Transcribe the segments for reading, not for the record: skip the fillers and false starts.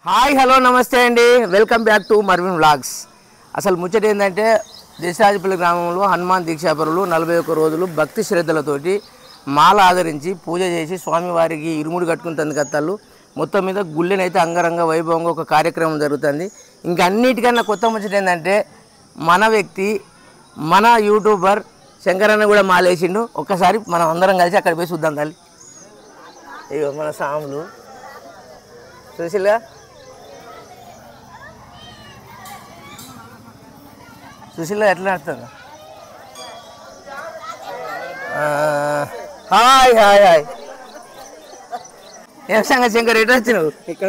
Hi hello నమస్తే అండి, welcome back to Marvin vlogs. అసలు ముచ్చట ఏంటంటే దేశరాజపల్లి గ్రామంలో హనుమాన్ దీక్షాపరులు 41 రోజులు భక్తి శ్రద్ధలతోటి మాల ఆదరించి పూజ చేసి స్వామివారికి ఇరుముడి కట్టుకుని తందుకత్తాలు. మొత్తం మీద గుళ్ళెనైతే అంగరంగ వైభవంగా ఒక కార్యక్రమం జరుగుతుంది. ఇంకా అన్నిటికన్నా కొత్త ముచ్చట ఏంటంటే మన వ్యక్తి, మన యూట్యూబర్ శంకరన్న కూడా మాలేసిండు. ఒక్కసారి మనం అందరం కలిసి అక్కడ పోయి చూద్దాం తల్లి. ఇగో మన సాములు చూసిల్లా, సుశీల ఎట్లా నడుతుంది? Hi hi hi. ఏం సంగతి శంకర్, ఎటు వచ్చినావు? ఇక్కడ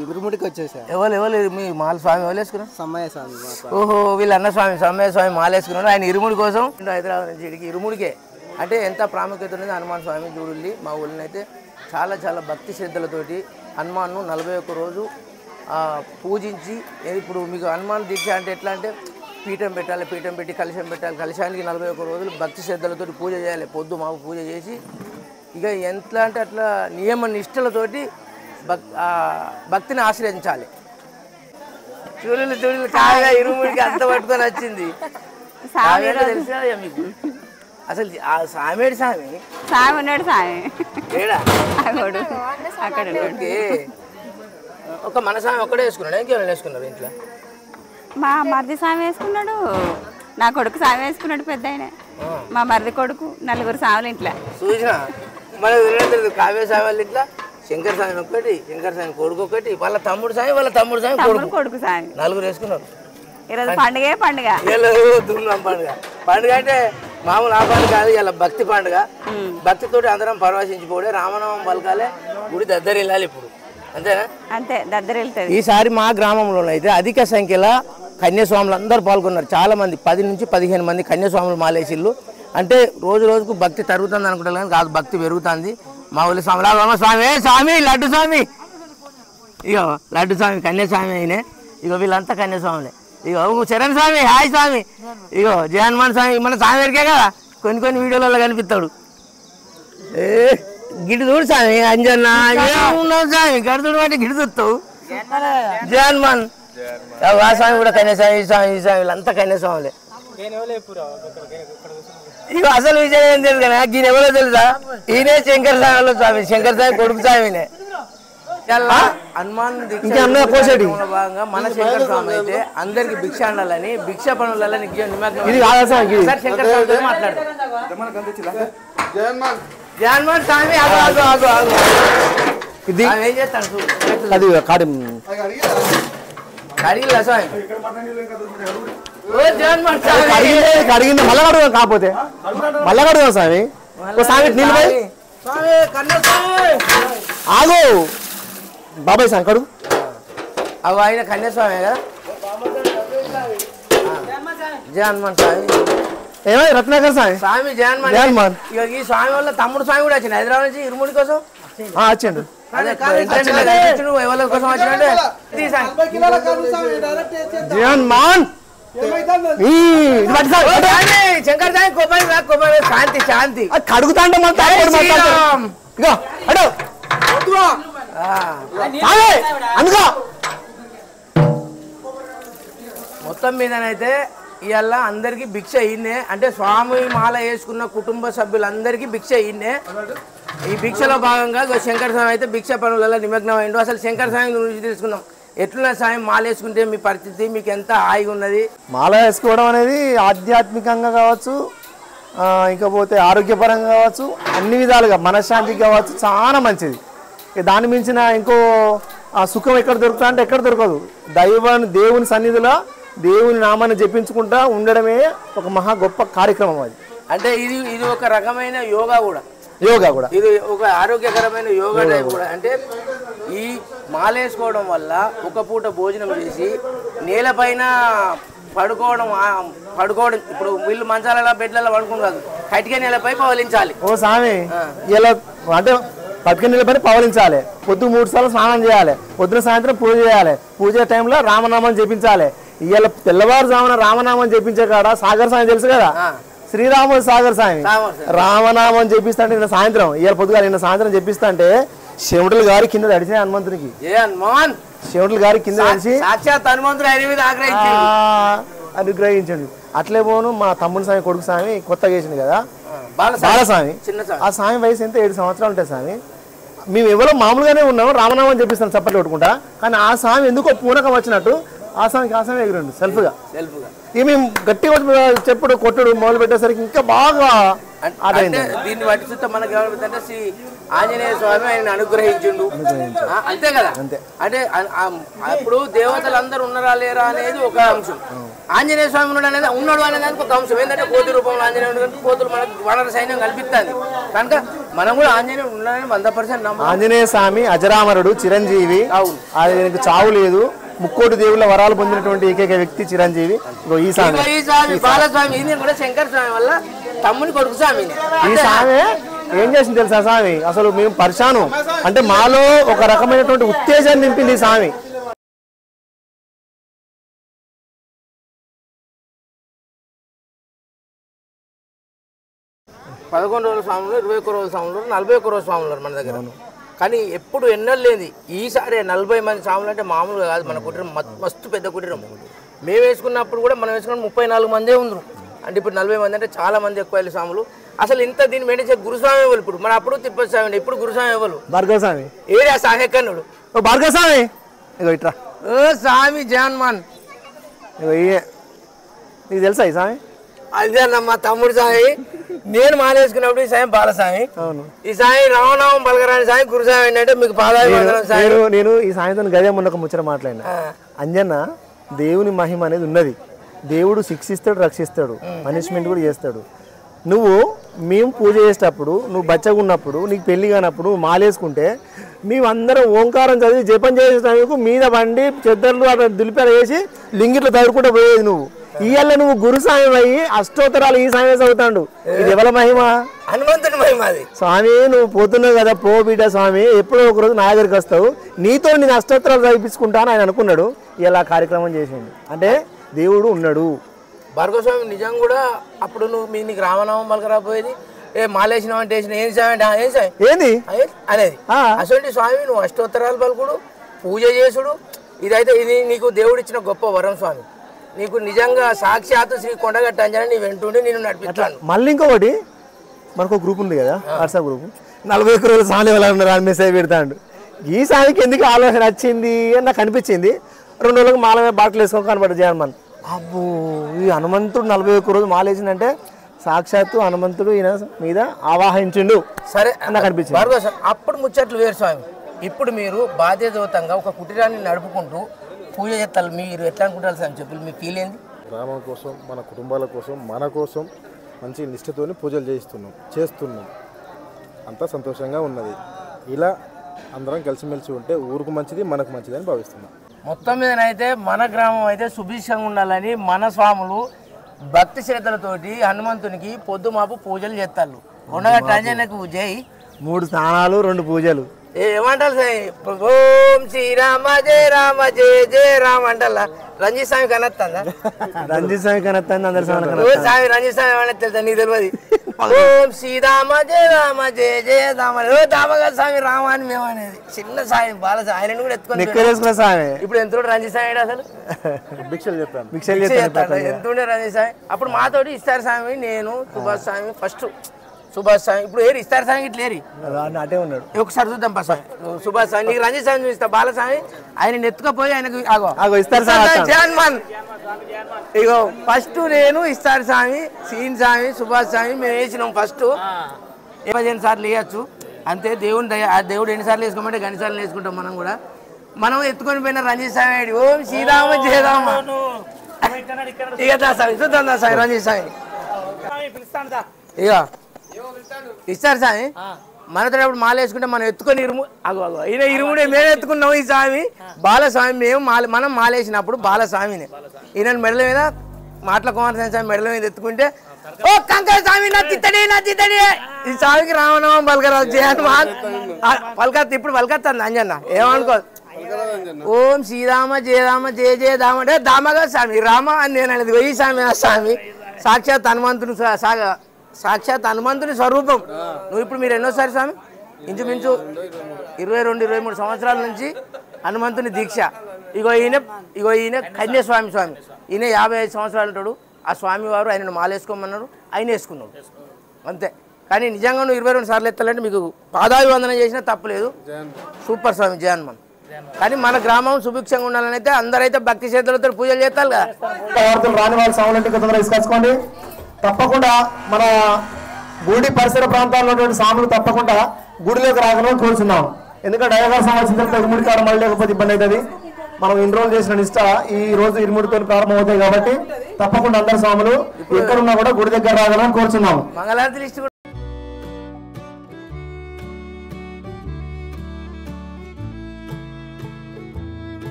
ఇరుముడికి వచ్చేసా. ఎవరు మీ మాల స్వామి ఎవరు వేసుకున్నావు? సమ్మయ్య స్వామి. ఓహో, వీళ్ళు అన్న స్వామి సమ్మయ్య స్వామి మాల వేసుకున్నాడు. ఆయన ఇరుముడి కోసం హైదరాబాద్ నుంచి ఇడికి ఇరుముడికే అంటే ఎంత ప్రాముఖ్యత ఉన్నది హనుమాన్ స్వామి చూడండి. మా ఊళ్ళో అయితే చాలా చాలా భక్తి శ్రద్ధలతోటి హనుమాన్ను 41 రోజు పూజించి, ఇప్పుడు మీకు హనుమాన్ దీక్ష అంటే ఎట్లా అంటే పీఠం పెట్టాలి, పీఠం పెట్టి కలశం పెట్టాలి, కలశానికి 41 రోజులు భక్తి శ్రద్ధలతోటి పూజ చేయాలి. పొద్దు మాకు పూజ చేసి ఇక ఎట్లా అంటే అట్లా నియమ నిష్టలతోటి భక్తిని ఆశ్రయించాలి. చూడలు కాగా ఇరుముడికి అంత పట్టుకొని వచ్చింది. తెలుసా మీకు అసలు సామేడు స్వామి ఉన్నాడు స్వామి అక్కడ ఒక మన స్వామి ఒక్కడే వేసుకున్నాడు, ఇంకేమైనా వేసుకున్నారు ఇంట్లో? మా మరిది స్వామి వేసుకున్నాడు, నా కొడుకు స్వామి వేసుకున్నాడు పెద్ద ఆయన, మా మరిది కొడుకు, 4 స్వాములు ఇంట్లో చూసినా. మనకు కావ్య స్వామి వాళ్ళ ఇంట్లో శంకర స్వామి ఒకటి, శంకర స్వామి కొడుకు ఒకటి, వాళ్ళ తమ్ముడు స్వామి కొడుకు స్వామి 4 వేసుకున్నారు. ఈరోజు పండుగ దుమ్మ పండుగ అంటే మామూలు ఆ పండుగ కాదు, ఇలా భక్తి పండుగ. భక్తితోటి అందరం పరవశించిపోడే రామనామం పలకాలే, గుడి దగ్గర వెళ్ళాలి ఇప్పుడు, అంతేనా? అంతే దగ్గర వెళ్తుంది. ఈసారి మా గ్రామంలో అయితే అధిక సంఖ్యలో కన్యాస్వాములు అందరూ పాల్గొన్నారు. చాలా మంది 10 నుంచి 15 మంది కన్యాస్వాములు మాలేసిళ్ళు. అంటే రోజు రోజుకు భక్తి తరుగుతుంది అనుకుంటారు కానీ కాదు, భక్తి పెరుగుతుంది. మా ఊళ్ళో స్వామి స్వామి లడ్డు స్వామి, ఇగో లడ్డు స్వామి కన్యాస్వామి అయినే. ఇగో వీళ్ళంతా కన్యాస్వాములే. ఇగో చరణ్ స్వామి, హాయ్ స్వామి. ఇగో జగన్మోహన్ స్వామి మన స్వామి ఎరికే కదా, కొన్ని వీడియోలలో కనిపిస్తాడు. గిడి చూడు స్వామి, అంజన్న ఉన్నావు స్వామి, గడుతుడు అంటే గిడి చూస్తావు. జగన్మోహన్ ఆ స్వామి కూడా కన్యాస్వామి, ఈ స్వామి వీళ్ళంతా కన్యాస్వాములే. ఇక అసలు విషయం ఏం తెలుసు కదా, ఈయన ఎవరో తెలుసా? ఈయనే శంకర స్వామి, శంకర స్వామి కొడుకు స్వామినే. హనుమాన్ భాగంగా మన శంకర స్వామి అయితే అందరికి భిక్ష అండాలని భిక్ష పనులలో శంకర స్వామితో మాట్లాడు. జగన్మోహన్ స్వామి ఏం చేస్తాను అడిగిలా స్వామి, అడిగింది మళ్ళా అడుగు, కాకపోతే మళ్ళా అడుగు స్వామి. ఆగు బాబాయ్ సంకడు అవి ఆయన కన్యాస్వామి కదా. జగన్మోహన్ స్వామి ఏమై రత్నాకర్ స్వామి స్వామి జగన్మోహన్. ఈ స్వామి వల్ల తమ్ముడు స్వామి కూడా వచ్చింది హైదరాబాద్ నుంచి ఇరుముడి కోసం. వచ్చిండు ఎవరి కోసం వచ్చిందంటే జగన్మోహన్ శంకర్ స్వామి కొబ్బరి శాంతి శాంతి కడుగుతాంటే మొత్తం మీదనైతే ఇవాళ అందరికి భిక్ష ఇన్నే, అంటే స్వామి మాల వేసుకున్న కుటుంబ సభ్యులందరికీ భిక్ష ఇన్నే. ఈ భిక్షలో భాగంగా శంకర స్వామి అయితే భిక్ష పనులలో నిమగ్నం అయిండు. అసలు శంకర స్వామి గురించి తెలుసుకుందాం. ఎట్లున్న స్వామి మాల వేసుకుంటే మీ పరిస్థితి, మీకు ఎంత హాయిగా ఉన్నది? మాల వేసుకోవడం అనేది ఆధ్యాత్మికంగా కావచ్చు, ఇంకపోతే ఆరోగ్యపరంగా కావచ్చు, అన్ని విధాలుగా మనశ్శాంతికి కావచ్చు, చాలా మంచిది. దాని మించిన ఇంకో సుఖం ఎక్కడ దొరుకుతా అంటే ఎక్కడ దొరకదు. దేవుని సన్నిధిలో దేవుని నామాన్ని జపించుకుంటా ఉండడమే ఒక మహా గొప్ప కార్యక్రమం అది. అంటే ఇది ఒక రకమైన యోగా కూడా, ఇది ఒక ఆరోగ్యకరమైన యోగా టైప్ కూడా. అంటే ఈ మాలేసుకోవడం వల్ల ఒక పూట భోజనం చేసి నేలపైన పడుకోవడం, ఇప్పుడు వీళ్ళు మంచాల బెడ్లలో పడుకుని కాదు, కటిక నేలపై పవలించాలి. ఓ స్వామి ఇలా అంటే పటిక నేలపై పవలించాలి. పొద్దు 3 సార్లు స్నానం చేయాలి, పొద్దున సాయంత్రం పూజ చేయాలి. పూజ టైంలో రామనామం జపించాలి. ఇవాళ తెల్లవారుజామున రామనామం జపించే కాడ సాగర్ స్వామి తెలుసు కదా, శ్రీరాముడు సాగర్ స్వామి రామనామం జపిస్తా. నిన్న సాయంత్రం, ఇవాళ పొద్దుగా నిన్న సాయంత్రం జపిస్తా అంటే చెమటలు గారి కింద తడిచిన హనుమంతునికి. శివుడు గారి కింద కలిసి సాక్షాత్ హనుమంతుడు ఆయన మీద అనుగ్రహించండి. అట్లే పోను మా తమ్ముడు స్వామి కొడుకు స్వామి కొత్తగా చేసింది కదా బాలస్వామి. ఆ స్వామి వయసు ఎంత 7 సంవత్సరాలు ఉంటాయి స్వామి. మేము ఎవరో మామూలుగానే ఉన్నాం, రామనామని చెప్పిస్తాను చప్పట్లు కొట్టుకుంటా. కానీ ఆ స్వామి ఎందుకో పూనకం వచ్చినట్టు ఆ స్వామి ఎగిరండి సెల్ఫ్గా. ఇక మేము గట్టిగా చెప్పుడు కొట్టుడు మొదలు పెట్టేసరికి ఇంకా బాగా దీన్ని బట్టి చూస్తే మనకి ఏమవుతుందంటే శ్రీ ఆంజనేయ స్వామి ఆయన అనుగ్రహించిండు అంతే కదా. అంటే అప్పుడు దేవతలు అందరూ ఉన్నారా లేరా అనేది ఒక అంశం, ఆంజనేయ స్వామి ఉన్నాడు అనేది ఒక అంశం. ఏంటంటే కోతి రూపంలో ఆంజనేయుడు కోతులు మనకు వానర సైన్యం కల్పిస్తుంది కనుక మనం కూడా ఆంజనేయుడు ఉన్నాడని 100% నమ్మాలి. ఆంజనేయ స్వామి అజరామరుడు, చిరంజీవి, ఆయనకు చావు లేదు. ముక్కోటి దేవుళ్ళ వరాలు పొందినటువంటి ఏకైక వ్యక్తి చిరంజీవి ఈ స్వామి. బాలస్వామి ఇది కూడా శంకర స్వామి వల్ల తమ్ముని కొడుకు స్వామి. ఈ స్వామి ఏం చేసింది తెలుసా స్వామి? అసలు మేము పరిశాను అంటే మాలో ఒక రకమైనటువంటి ఉత్తేజాన్ని నింపింది ఈ స్వామి. పదకొండు రోజుల స్వాములు, 21 రోజుల స్వాములు, 41 రోజుల స్వాములు మన దగ్గర. కానీ ఎప్పుడు ఎన్నో లేని ఈసారి 40 మంది స్వాములు అంటే మామూలుగా కాదు. మన కుటీరం మస్తు పెద్ద కుటీరం. మేము వేసుకున్నప్పుడు కూడా మనం వేసుకున్న 34 మందే ఉందరు. అంటే ఇప్పుడు 40 మంది అంటే చాలా మంది ఎక్కువ స్వాములు. అసలు ఇంత దీన్ని మెయింటైన్ గురుస్వామి ఇవ్వాలి. ఇప్పుడు మన అప్పుడు తిప్పస్వామి, ఇప్పుడు గురుస్వామి ఇవ్వలు. భార్గవ స్వామి ఏరియా సాహే కన్నుడు భార్గవ స్వామి ఇట్రా స్వామి జాన్మాన్ నీకు తెలుసా ఈ స్వామి? అదే అన్న మా తమ్ముడు సాయి. నేను మాలేసుకున్నప్పుడు ఈ సాయం బాలసాయి, ఈ సాయి రామనామం బలగరాని సాయి గురుసాయి ఏంటంటే మీకు నేను ఈ సాయంత్రం గదే మొన్న ఒక ముచ్చట మాట్లాడినా. అంజన్న దేవుని మహిమ అనేది ఉన్నది. దేవుడు శిక్షిస్తాడు, రక్షిస్తాడు, పనిష్మెంట్ కూడా చేస్తాడు. మేము పూజ చేసేటప్పుడు నువ్వు బచ్చగా ఉన్నప్పుడు నీకు పెళ్లి కానప్పుడు మాలేసుకుంటే మేమందరం ఓంకారం చదివి జపం చేసేటప్పుడు మీద బండి చెద్దర్లు అక్కడ దులిపేర వేసి లింగిట్లో తగులుకుంటూ పోయేది. ఇవాళ నువ్వు గురుస్వామి అయ్యి అష్టోత్తరాలు ఈ స్వామి చదువుతాడు. ఇది ఎవరి మహిమ? హనుమంతుడి మహిమ. స్వామి నువ్వు పోతున్నావు కదా, పో బిడ్డ స్వామి, ఎప్పుడో ఒక రోజు నా దగ్గరికి వస్తావు, నీతో నేను అష్టోత్తరాలు చదివించుకుంటాను ఆయన అనుకున్నాడు. ఇలా కార్యక్రమం చేసిండు అంటే దేవుడు ఉన్నాడు. భార్గవ స్వామి నిజంగా కూడా అప్పుడు నీకు రామనామం పలకరాపోయేది, మాలేసినావు అంటే ఏం స్వామి ఏంది అనేది అసలు స్వామి నువ్వు అష్టోత్తరాలు పలుకుడు, పూజ చేసుడు, ఇదైతే ఇది నీకు దేవుడు ఇచ్చిన గొప్ప వరం స్వామి. నీకు నిజంగా సాక్షాత్ శ్రీ కొండగట్ట అంజన నీ వెంటుండి నేను నడిపిస్తాను. మళ్ళీ ఇంకొకటి మనకు గ్రూప్ ఉంది కదా వాట్సాప్ గ్రూప్, 41 రోజులు సామి ఉన్నారు మెసేజ్ పెడతాడు. ఈ సామికి ఎందుకు ఆలోచన వచ్చింది అని నాకు అనిపించింది. 2 రోజులకు మాల మీద బాటలు వేసుకోక కనబడ్డ జగన్మన్. అబ్బో ఈ హనుమంతుడు 41 రోజులు మాలేసిందంటే సాక్షాత్తు హనుమంతుడు ఈయన మీద ఆవాహించిండు సరే నాకు అనిపించింది. అప్పుడు ముచ్చట్లు వేరు స్వామి. ఇప్పుడు మీరు బాధ్యతయుతంగా ఒక కుటీరాన్ని నడుపుకుంటూ పూజ చేస్తారు. మీరు ఎట్లా అనుకుంటారు సార్ చెప్పి మీ ఫీల్ ఏంది? గ్రామం కోసం, మన కుటుంబాల కోసం, మన కోసం మంచి నిష్ఠతోని పూజలు చేస్తున్నాం. అంతా సంతోషంగా ఉన్నది. ఇలా అందరం కలిసిమెలిసి ఉంటే ఊరుకు మంచిది, మనకు మంచిది అని భావిస్తున్నాం. మొత్తం మీదనైతే మన గ్రామం అయితే సుభిక్షంగా ఉండాలని మన స్వాములు భక్తి శ్రద్ధలతోటి హనుమంతునికి పొద్దుమాపు పూజలు చేస్తారు. కొండగట్ట ఆంజనేయకు జై. 3 స్నానాలు 2 పూజలు. ఏమంటారు సార్? ఓం శ్రీరామ జయ రామ జయ జయ రామ అంటల్లా రంజిత్ స్వామి కనొస్తుందా? రంజిత్ స్వామి కనొస్తుంది, అందరి స్వామి రంజిత్ స్వామి ఏమన్నా తెలుసా? నీకు తెలియదు. ఓం శ్రీరామ జయ రామ జయ జయ రామ దామగా స్వామి రామ అని మేము అనేది చిన్న సాయం బాల ఆయన కూడా ఎత్తుకొని స్వామి. ఇప్పుడు ఎంత రంజిత్ స్వామి అసలు భిక్షలు ఎంత ఉండే రంజిత్ స్వామి. అప్పుడు మాతోటి ఇస్తారు స్వామి, నేను సుభాష్ స్వామి ఫస్ట్ సుభాష్ స్వామి. ఇప్పుడు ఏరి ఇస్తారు స్వామి ఇట్లా ఏరి అటే ఉన్నాడు. ఒకసారి చూద్దాం స్వామి సుభాష్ స్వామి. నీకు రంజిత్ స్వామి చూపిస్తా. బాలస్వామి ఆయన ఎత్తుకపోయి ఆయనకు జగన్మన్ ఇగో ఫస్ట్ నేను ఇస్తారు స్వామి, సీన్ స్వామి, సుభాష్ స్వామి మేము వేసినాం. ఫస్ట్ 15 సార్లు వేయచ్చు అంతే. దేవుని దయ, ఆ దేవుడు ఎన్నిసార్లు వేసుకోమంటే గన్నిసార్లు వేసుకుంటాం. మనం కూడా మనం ఎత్తుకొని పోయిన రంజిత్ స్వామి ఓం శ్రీరామ జయరామ ఇక స్వామి చూద్దాం స్వామి రంజిత్ స్వామి ఇక ఇస్తారు స్వామి. మనతో ఇప్పుడు మాల వేసుకుంటే మనం ఎత్తుకొని ఈయన ఇరుముడే మేము ఎత్తుకున్నాం. ఈ స్వామి బాలస్వామి మనం మాలేసినప్పుడు బాలస్వామిని ఈయన మెడల మీద మాటల కుమారస్వామి స్వామి మెడల మీద ఎత్తుకుంటే ఓ కంకర స్వామి నచ్చితడి ఈ స్వామికి రామనామం పలకరాదు జయహనుమాన్ పలకత్. ఇప్పుడు పలకత్తుంది అంజన్న ఏమనుకో. ఓం శ్రీరామ జయ రామ జయ జయ దామ అంటే దామగా స్వామి రామ అని నేను అనేది వెయ్యి స్వామి. స్వామి సాక్షాత్ హనుమంతుని స్వరూపం. నువ్వు ఇప్పుడు మీరు ఎన్నోసారి స్వామి? ఇంచుమించు 22-23 సంవత్సరాల నుంచి హనుమంతుని దీక్ష. ఇగో ఈయన కన్యాస్వామి స్వామి. ఈయన 55 సంవత్సరాలు ఉంటాడు. ఆ స్వామివారు ఆయనను మాలేసుకోమన్నారు, ఆయన వేసుకున్నాడు అంతే. కానీ నిజంగా నువ్వు 22 సార్లు ఎత్తాలంటే మీకు పాదాభివందనం చేసినా తప్పులేదు. సూపర్ స్వామి జయ హనుమాన్. కానీ మన గ్రామం సుభిక్షంగా ఉండాలని అయితే అందరైతే భక్తి శ్రద్ధలతో పూజలు చేస్తారు కదా. రాని వాళ్ళు సాములంటే తొందరగా తీసుకొచ్చుకోండి. తప్పకుండా మన గుడి పరిసర ప్రాంతాల్లో ఉన్నటువంటి సాములు తప్పకుండా గుడిలోకి రాగలని కోరుచున్నాం. ఎందుకంటే అయ్యగారు సంవత్సరం తర్వాత ఇరుముడి కాడ మళ్ళీ లేకపోతే ఇబ్బంది అవుతుంది. మనం ఇన్రోల్ చేసిన నిష్ట ఈ రోజు ఇరుముడితో ప్రారంభం అవుతాయి కాబట్టి తప్పకుండా అందరు స్వాములు ఎక్కడున్నా కూడా గుడి దగ్గర రాగలని కోరుచున్నాము. మంగళారతి లిస్ట్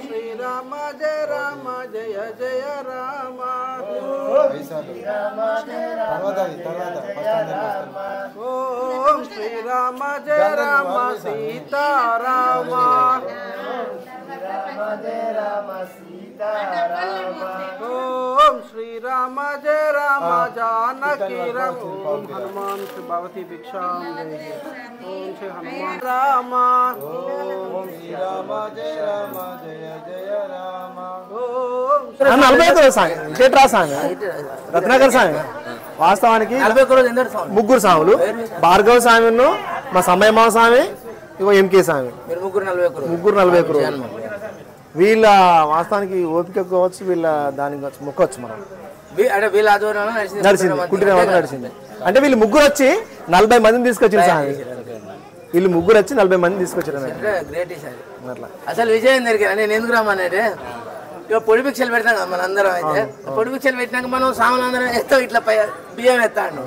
శ్రీరామ జయ రామ జయ జయ రామ ఓం శ్రీరామ జయ రామ సీతారామ ఓం శ్రీరామ జయ రామ జానకి రామ ఓం హనుమాన్ శ్రీ భగవతి భిక్షాం ఓం శ్రీ హనుమాన్ రామ ఓం శ్రీరామ జయ రామ జయ జయ రామ ఓం 41 సాంగ్ చేట్రా సాంగ్ రత్నాకర్ సాంగ్. వాస్తవానికి 41 ముగ్గురు స్వాములు, భార్గవ స్వామిను మా సమయమావ స్వామి, ఇగో ఎంకే స్వామి, ముగ్గురు 41. వీళ్ళ వాస్తవానికి ఓపిక కావచ్చు, వీళ్ళ దానికి కావచ్చు మొక్కవచ్చు. మనం నడిచింది కుట్టిన నడిచింది అంటే వీళ్ళు ముగ్గురు వచ్చి 40 మందిని తీసుకొచ్చింది స్వామి. వీళ్ళు ముగ్గురు వచ్చి 40 మందిని తీసుకొచ్చారు అట్లా. అసలు విజయం జరిగింది. నేను ఎందుకు రామనంటే ఇక పొడి భిక్షలు పెడతాం కదా మన అందరం. అయితే పొడి భిక్షలు పెట్టినాక మనం సామాన్ అందరం ఎత్తాం, ఇట్లా బియ్యం ఎత్తాను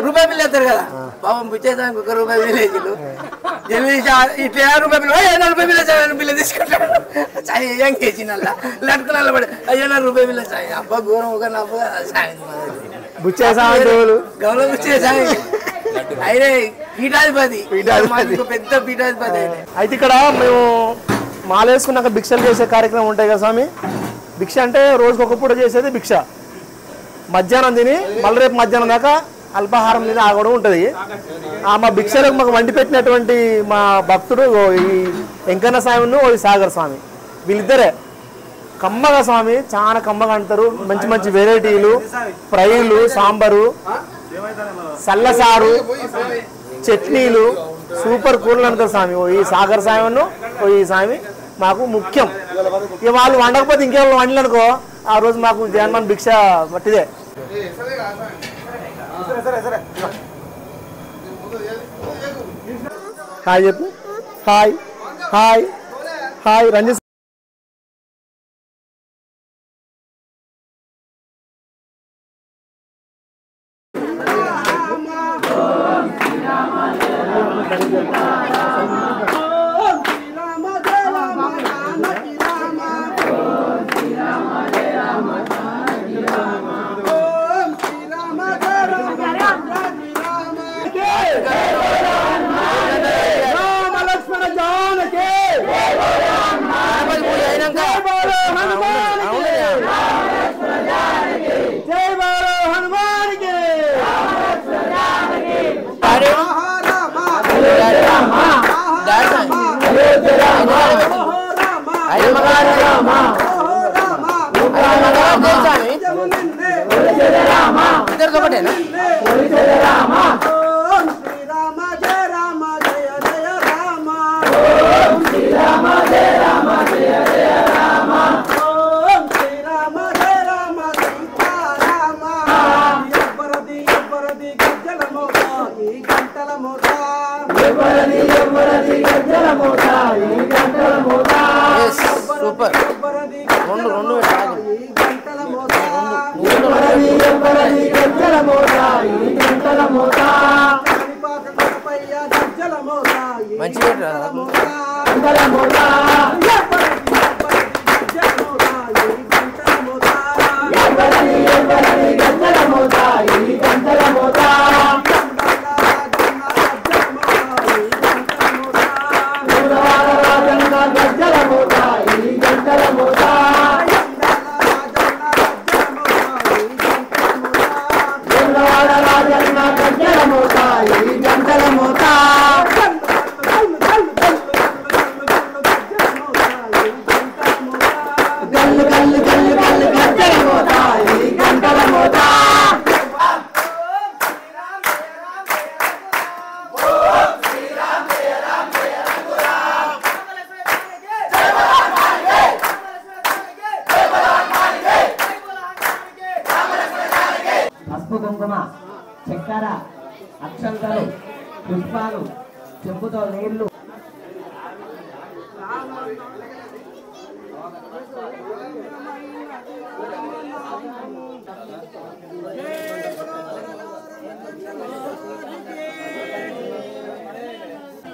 రూపాయి బిల్లు ఎత్తారు కదా. పాపం పిచ్చేదానికి ₹1 విలేజ్లు ఇట్లా ₹1 బిల్లు తీసుకుంటాడు. చాయ్ ఏం కేజీ నల్లా లట్టుకు నల్లబడి ₹1 బిల్లు చాయ్ అబ్బా ఘోరం ఒక నవ్వు బుచ్చే స్వామి గౌరవ బుచ్చే స్వామి అయినా పీఠాధిపతి పెద్ద పీఠాధిపతి. అయితే ఇక్కడ మేము మాలేసుకున్నాక భిక్షలు చేసే కార్యక్రమం ఉంటాయి కదా స్వామి. భిక్ష అంటే రోజుకి ఒక పూట చేసేది భిక్ష. మధ్యాహ్నం తిని మళ్ళీ రేపు మధ్యాహ్నం దాకా అల్పాహారం మీద ఆగడం ఉంటుంది. మా భిక్షలకు మాకు వండి పెట్టినటువంటి మా భక్తుడు ఈ వెంకన్న స్వామిను ఈ సాగర్ స్వామి, వీళ్ళిద్దరే కమ్మగా స్వామి చాలా కమ్మగా అంటారు. మంచి మంచి వెరైటీలు, ఫ్రైలు, సాంబారు, సల్లసారు, చట్నీలు సూపర్ కూల్ అంటారు స్వామి. ఈ సాగర్ స్వామిను ఈ స్వామి మాకు ముఖ్యం. ఇక వాళ్ళు వండకపోతే ఇంకేళ్ళు వండలు అనుకో ఆ రోజు మాకు జగన్మోహన్ భిక్ష మట్టిదే. హాయ్ చెప్పు. Hi hi hi Ranjith. Super మంచిగా కుంకుమ, చక్కెర, అక్షంతలు, పుష్పాలు, చెంబుతో నీళ్లు.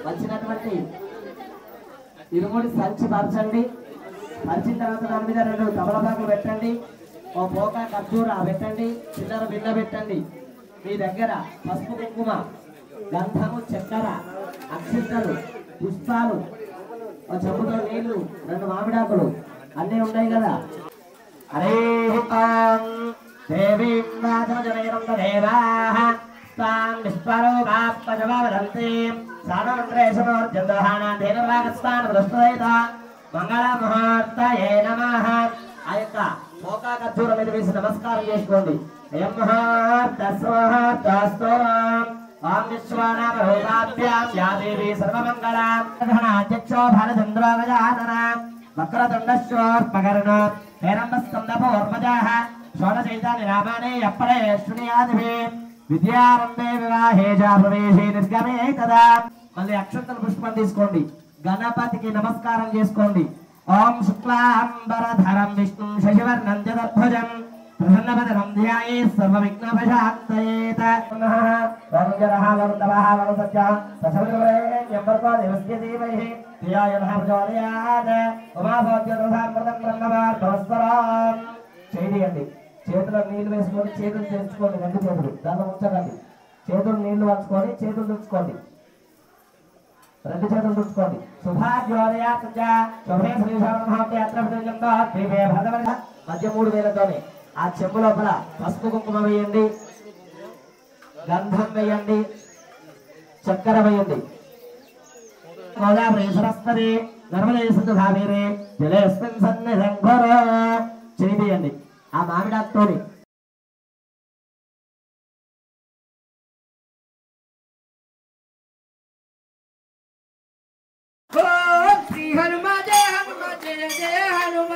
వచ్చినటువంటి ఇరుముడి సంచి పరచండి. పరిచిన తర్వాత దాని మీద 2 తమలపాకులు పెట్టండి. ఓ పోక ఖర్జూర పెట్టండి. చిల్లర బిళ్ళ పెట్టండి. మీ దగ్గర పసుపు, కుంకుమ, గంధము, చక్కెర, అక్షింతలు, పుష్పాలు, ఓ చెంబుతో నీళ్లు, 2 మామిడాకులు అన్నీ ఉన్నాయి కదా. హరే దేవీం వాచమజనైరం దేవాః తాం విశ్వరూపాపజవదంతి సానమంత్రేశమోర్జందహానా దేవరాగస్థాన ప్రస్తుతైత మంగళ ముహూర్తయే నమః. ఆ యొక్క పోకా ఖర్జూరం మీద వేసి నమస్కారం చేసుకోండి. అయం ముహూర్తస్వహూర్తస్తు ఓం విశ్వనామరూపాభ్యాం యా దేవీ సర్వమంగళాం అధ్యక్షో భారచంద్రో గజానన వక్రతుండశ్చోర్పకర్ణ హేరంబస్కందపూర్వజాః షోడశైతాని రామానే యప్పడే శృణుయాదిభి విద్యారంభే వివాహే చ ప్రవేశే నిర్గమే తదా. మళ్ళీ అక్షంతల పుష్పం తీసుకోండి. గణపతికి నమస్కారం చేసుకోండి. ఓం శుక్లాంబరధరం విష్ణుం శశివర్ణం చతుర్భుజం ప్రసన్నవదనం ధ్యాయే సర్వవిఘ్నోపశాంతయేత. వరుణజరః వరుణవః వరుణసత్యః సశవిర్వరేణ్యం భర్గో దేవస్య ధీమహి ధియాయ నః ప్రచోదయాత్. ఉమాభోజ్యోతిర్మృతం బ్రహ్మవార్ధవస్వరం. చేయండి. చేతుల్లో నీళ్లు వేసుకొని చేతులు తెరుచుకోండి. 2 చేతులు దానిలో ఉంచకండి. చేతులు నీళ్లు వంచుకొని చేతులు తుడుచుకోండి. 2 చేతులు తుడుచుకోండి. శుభే మధ్య 3 వేలతోనే ఆ చెంబు లోపల పసుపు కుంకుమ వేయండి, గంధం వేయండి, చక్కెర వేయండి. గోదావరి సరస్వతి నర్మదే సింధు కావేరే జలేస్మిన్ సన్నిధిం కురు. చేయండి. ఆ మామిడాకుతోని ఓం శ్రీ హనుమ జయ హనుమ జయ జయ హనుమ.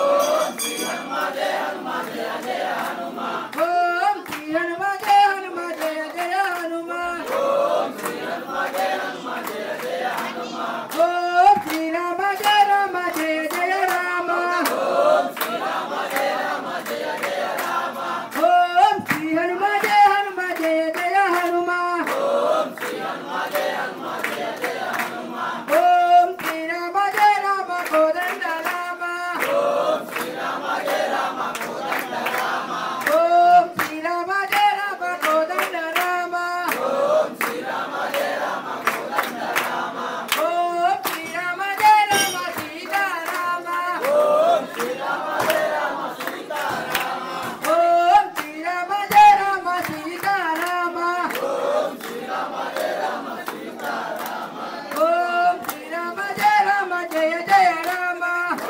ఓం శ్రీ హనుమ జయ హనుమ జయ జయ హనుమ. ఓం శ్రీ హనుమ జయ హనుమ జయ జయ హనుమ. ఓం శ్రీ హనుమ జయ హనుమ జయ జయ హనుమ. ఓం శ్రీ రామ జయ రామ జయ జయ రామ. ఓం శ్రీ రామ జయ రామ జయ జయ రామ. ఓం శ్రీ హనుమ జయ హనుమ జయ జయ హనుమ. ఓం శ్రీ హనుమ జయ హనుమ జయ జయ హనుమ. ఓం శ్రీ రామ జయ రామ కోదండ రామ. ఓం శ్రీ రామ జయ రామ కోదండ రామ. ఓం శ్రీ రామ జయ రామ కోదండ రామ. ఓం శ్రీ రామ జయ రామ కోదండ రామ. ఓం శ్రీ రామ జయ రామ సీతారామ. ఓం శ్రీ రామ జయ రామ సీతారామ. ఓం శ్రీ రామ జయ రామ సీతారామ. ఓం శ్రీ రామ జయ రామ సీతారామ. ఓం శ్రీ రామ జయ రామ జయ జయ రామ.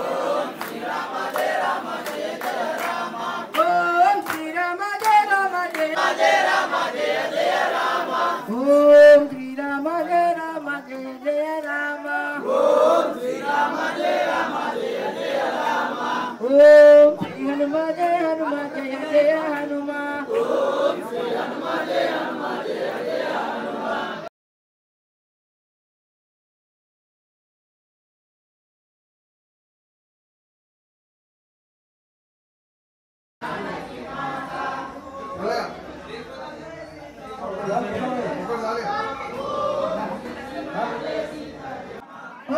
ఓం శ్రీ రామ జయ రామ జయ జయ రామ. ఓం శ్రీ రామ జయ రామ జయ జయ రామ జయ జయ రామ. ఓం శ్రీ రామ జయ రామ జయ జయ రామ. ఓం శ్రీ రామ జయ రామ జయ జయ రామ. ఓం శ్రీ హనుమ జయ హనుమ జయ జయ హనుమ. ఓం శ్రీ హనుమ జయ హనుమ జయ జయ హనుమ.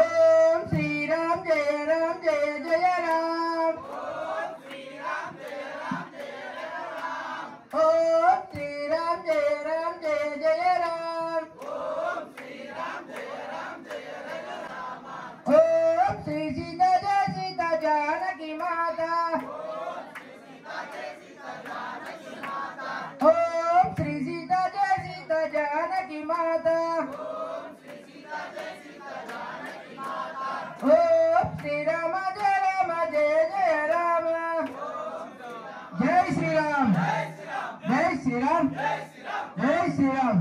ఓం శ్రీరామ్ జయ రామ్ జయ జయ రామ్. ఓం శ్రీరామ్ జయ రామ్ జయ జయ రామ్. ఓం శ్రీరామ్ జయ రామ్ జయ జయ రామ్. ఓం శ్రీరామ్ జయ రామ్ జయ జయ రామ. ఓం శ్రీ సీతా జయ సీతా జానకి మాత. ఓం శ్రీ సీతా జయ సీతా జానకి మాత. ఓం శ్రీరామ జయ రామ జయ జయ రామ. జై శ్రీరామ్ జై శ్రీరామ్ జై శ్రీరామ్.